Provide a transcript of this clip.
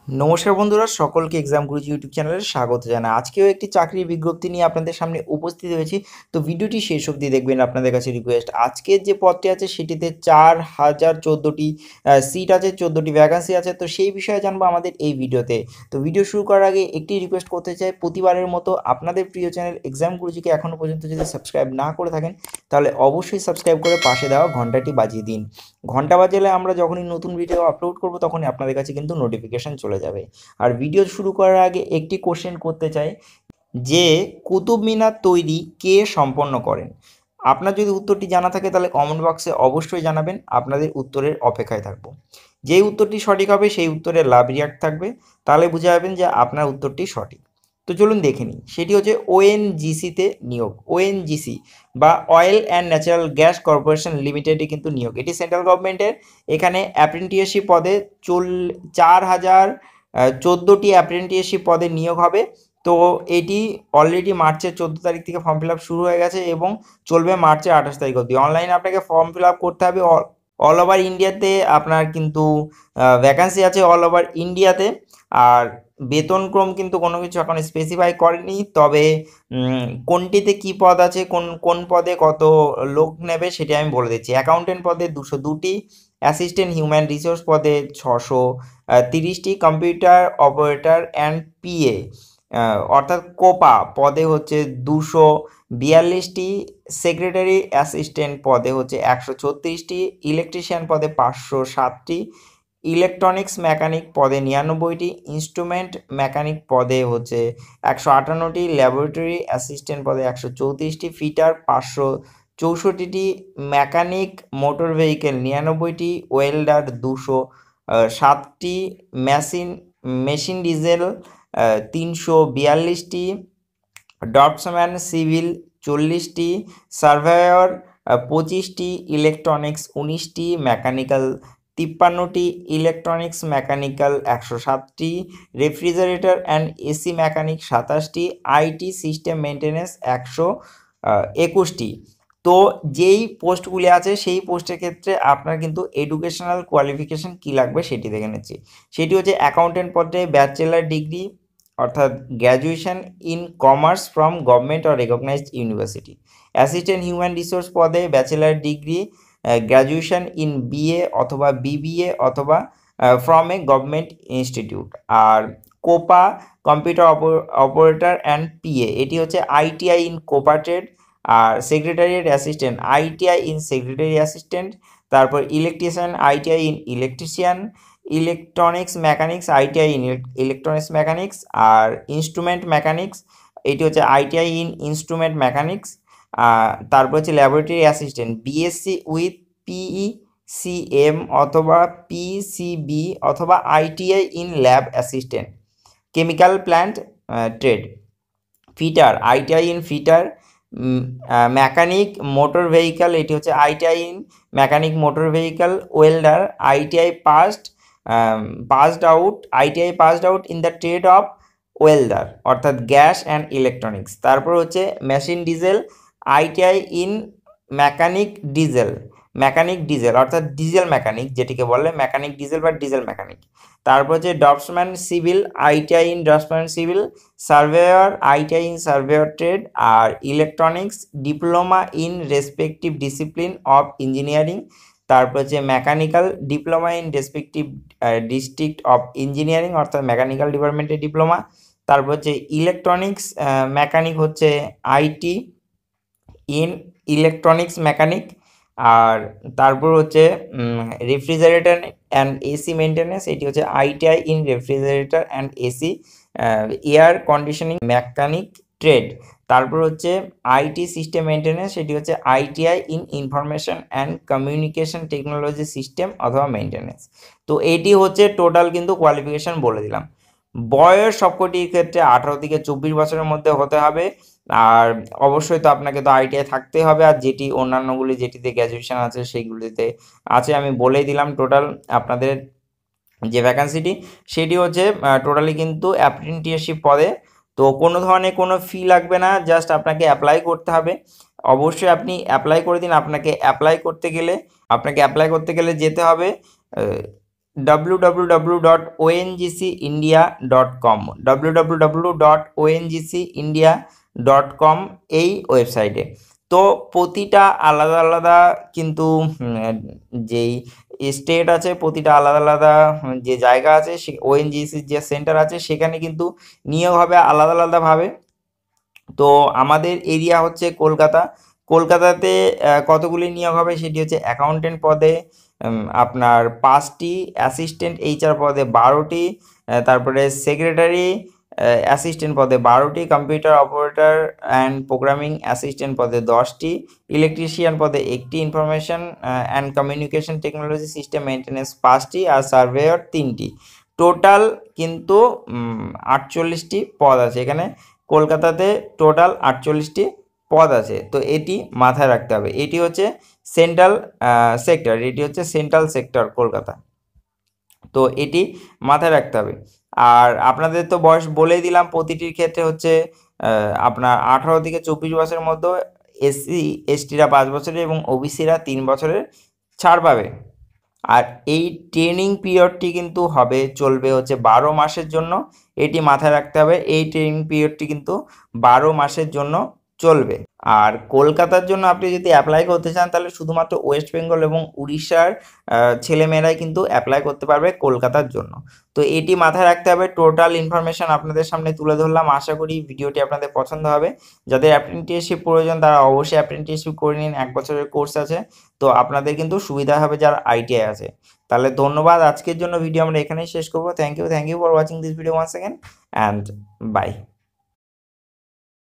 নমস্কার বন্ধুরা, সকলকে এক্সাম গুরুজি ইউটিউব চ্যানেলে স্বাগত জানাই। আজকেও একটি চাকরির বিজ্ঞপ্তি নিয়ে আপনাদের সামনে উপস্থিত হয়েছি। তো ভিডিওটি শেষ অবধি দেখবেন, আপনাদের কাছে রিকোয়েস্ট। আজকের যে পদটি আছে সেটিতে 4014টি সিট আছে, 14টি ভ্যাকান্সি আছে। তো সেই বিষয়ে জানবো আমাদের এই ভিডিওতে। তো ভিডিও শুরু করার আগে একটি রিকোয়েস্ট করতে চাই, প্রতিবারের মতো আপনাদের প্রিয় চ্যানেল এক্সাম গুরুজিকে এখনও পর্যন্ত যদি সাবস্ক্রাইব না করে থাকেন তাহলে অবশ্যই সাবস্ক্রাইব করে পাশে দেওয়া ঘন্টাটি বাজিয়ে দিন। ঘন্টা বাজালে আমরা যখনই নতুন ভিডিও আপলোড করব তখনই আপনাদের কাছে কিন্তু নোটিফিকেশান চলে যাবে। আর ভিডিও শুরু করার আগে একটি কোশ্চেন করতে চাই যে কুতুব মিনার তৈরি কে সম্পন্ন করেন? আপনার যদি উত্তরটি জানা থাকে তাহলে কমেন্ট বক্সে অবশ্যই জানাবেন, আপনাদের উত্তরের অপেক্ষায় থাকবো। যেই উত্তরটি সঠিক হবে সেই উত্তরে লাভ রিয়াক্ট থাকবে, তাহলে বুঝে যাবেন যে আপনার উত্তরটি সঠিক। তো চলুন দেখে নিই। সেটি হচ্ছে ওএনজিসিতে নিয়োগ। ওএনজিসি বা oil and natural gas corporation লিমিটেডে কিন্তু নিয়োগ, এটি সেন্ট্রাল গভর্নমেন্টের। এখানে অ্যাপ্রেন্টিসশিপ পদে 4014টি অ্যাপ্রেন্টিসশিপ পদে নিয়োগ হবে। তো এটি অলরেডি মার্চের 14 তারিখ থেকে ফর্ম ফিল আপ শুরু হয়ে গেছে এবং চলবে মার্চের 28 তারিখ অবধি। অনলাইনে আপনাকে ফর্ম ফিল আপ করতে হবে। অল ওভার ইন্ডিয়াতে আপনার কিন্তু ভ্যাকান্সি আছে, অল ওভার ইন্ডিয়াতে। আর বেতনক্রম কিন্তু কোনো কিছু এখন স্পেসিফাই করেনি, তবে কোনটিতে কি পদ আছে, কোন কোন পদে কত লোক নেবে সেটি আমি বলে দিচ্ছি। অ্যাকাউন্টেন্ট পদে 202টি, অ্যাসিস্ট্যান্ট হিউম্যান রিসোর্স পদে 630টি, কম্পিউটার অপারেটর অ্যান্ড পিএ অর্থাৎ কোপা পদে হচ্ছে 242টি, সেক্রেটারি অ্যাসিস্ট্যান্ট পদে হচ্ছে 136টি, ইলেকট্রিশিয়ান পদে 507টি, ইলেকট্রনিক্স মেকানিক পদে 99টি, ইনস্ট্রুমেন্ট মেকানিক পদে হচ্ছে 158টি, ল্যাবরেটরি অ্যাসিস্ট্যান্ট পদে 134টি, ফিটার 564টি, মেকানিক মোটর ভেহিকেল 99টি, ওয়েল্ডার 207টি, মেশিন ডিজেল 342টি, ডটসম্যান সিভিল 40টি, সার্ভেয়র 25টি, ইলেকট্রনিক্স 19টি, মেকানিক্যাল 53টি, ইলেকট্রনিক্স মেকানিক্যাল 107টি, রেফ্রিজারেটর অ্যান্ড এসি মেকানিক 27টি, আইটি সিস্টেম মেনটেন্যান্স 121টি। তো যেই পোস্টগুলি আছে সেই পোস্টের ক্ষেত্রে আপনার কিন্তু এডুকেশনাল কোয়ালিফিকেশান কী লাগবে সেটি দেখে নিচ্ছি। সেটি হচ্ছে অ্যাকাউন্টেন্ট পদে ব্যাচেলার ডিগ্রি অর্থাৎ graduation in commerce from government or recognised university. Assistant human resource পদে bachelor degree graduation in BA অথবা বিবিএ অথবা ফ্রম এ গভর্নমেন্ট ইনস্টিটিউট। আর COPA computer operator and PA, এটি হচ্ছে আইটিআই ইন কোপা ট্রেড। আর secretariat assistant ITI in secretary assistant. তারপর electrician ITI in electrician, electronics mechanics ITI in electronics mechanics. আর instrument mechanics, এটি হচ্ছে ITI in instrument mechanics. তারপর হচ্ছে laboratory assistant BSc with PECM অথবা PCB অথবা ITI in lab assistant, chemical plant trade. Fitter ITI in fitter, mechanic motor vehicle, এটি হচ্ছে ITI in mechanic motor vehicle. Welder ITI ITI passed out in the trade of welder অর্থাৎ gas and electronics. তারপর হচ্ছে machine diesel ITI in mechanic diesel অর্থাৎ diesel mechanic, যেটিকে বলে mechanic diesel বা diesel mechanic. তারপর হচ্ছে draughtsman civil ITI in ড্রপসম্যান civil, surveyor ITI in surveyor trade. আর electronics diploma in respective discipline of engineering. তারপর হচ্ছে mechanical diploma in respective district of engineering অর্থাৎ মেকানিক্যাল ডিপার্টমেন্টের ডিপ্লোমা। তারপর হচ্ছে ইলেকট্রনিক্স মেকানিক হচ্ছে আইটি ইন ইলেকট্রনিক্স মেকানিক। আর তারপর হচ্ছে রেফ্রিজারেটর অ্যান্ড এসি মেনটেন্যান্স, এটি হচ্ছে ITI in refrigerator and AC air conditioning mechanic trade. তারপর হচ্ছে আইটি সিস্টেম মেনটেন্যান্স, সেটি হচ্ছে ITI in information and communication technology system অথবা মেনটেন্যান্স। তো এটি হচ্ছে টোটাল কিন্তু কোয়ালিফিকেশান বলে দিলাম। বয়স সবকটির ক্ষেত্রে 18 থেকে 24 বছরের মধ্যে হতে হবে। আর অবশ্যই তো আপনাকে তো আইটিআই থাকতে হবে। আর যেটি অন্যান্যগুলি যেটিতে গ্র্যাজুয়েশন আছে সেইগুলিতে আছে আমি বলেই দিলাম। টোটাল আপনাদের যে ভ্যাকান্সিটি সেটি হচ্ছে টোটালি কিন্তু অ্যাপ্রেন্টিসশিপ পদে। তো কোনো ধরনের কোনো ফি লাগবে না, জাস্ট আপনাকে অ্যাপ্লাই করতে হবে। অবশ্যই আপনি অ্যাপ্লাই করে দিন। আপনাকে অ্যাপ্লাই করতে গেলে যেতে হবে www.ongcindia.com www.ongcindia.com এই ওয়েবসাইটে। তো প্রতিটা আলাদা আলাদা কিন্তু যেই স্টেট আছে, প্রতিটা আলাদা আলাদা যে জায়গা আছে, সে ওএনজিসির যে সেন্টার আছে সেখানে কিন্তু নিয়োগ হবে আলাদা আলাদাভাবে। তো আমাদের এরিয়া হচ্ছে কলকাতা। কলকাতাতে কতগুলি নিয়োগ হবে সেটি হচ্ছে অ্যাকাউন্টেন্ট পদে আপনার 5টি, অ্যাসিস্ট্যান্ট এইচআর পদে 12টি, তারপরে সেক্রেটারি অ্যাসিস্ট্যান্ট পদে 12টি, computer operator and programming assistant পদে 10টি, ইলেকট্রিশিয়ান পদে 1টি, information and communication technology system maintenance 5টি, আর সার্ভেয়র 3টি। টোটাল কিন্তু 48টি পদ আছে এখানে। কলকাতাতে টোটাল 48টি পদ আছে। তো এটি মাথায় রাখতে হবে। এটি হচ্ছে সেন্ট্রাল সেক্টর, এটি হচ্ছে সেন্ট্রাল সেক্টর কলকাতা। তো এটি মাথায় রাখতে হবে। আর আপনাদের তো বয়স বলেই দিলাম, প্রতিটির ক্ষেত্রে হচ্ছে আপনার 18 থেকে 24 বছরের মধ্যে এসসি এসটিরা 5 বছরের এবং ওবিসিরা 3 বছরের ছাড় পাবে। আর এই ট্রেনিং পিরিয়ডটি কিন্তু চলবে হচ্ছে 12 মাসের জন্য। এটি মাথায় রাখতে হবে, এই ট্রেনিং পিরিয়ডটি কিন্তু 12 মাসের জন্য চলবে। আর কলকাতার জন্য আপনি যদি অ্যাপ্লাই করতে চান তাহলে শুধুমাত্র ওয়েস্ট বেঙ্গল এবং উড়িষ্যার ছেলেমেয়েরাই কিন্তু অ্যাপ্লাই করতে পারবে কলকাতার জন্য। তো এটি মাথায় রাখতে হবে। টোটাল ইনফরমেশন আপনাদের সামনে তুলে ধরলাম। আশা করি ভিডিওটি আপনাদের পছন্দ হবে। যাদের অ্যাপ্রেন্টিসশিপ প্রয়োজন তারা অবশ্যই অ্যাপ্রেন্টিসশিপ করে নিন, 1 বছরের কোর্স আছে। তো আপনাদের কিন্তু সুবিধা হবে যারা আইটিআই আছে। তাহলে ধন্যবাদ, আজকের জন্য ভিডিও আমরা এখানেই শেষ করবো। Thank you for watching this video once again and by.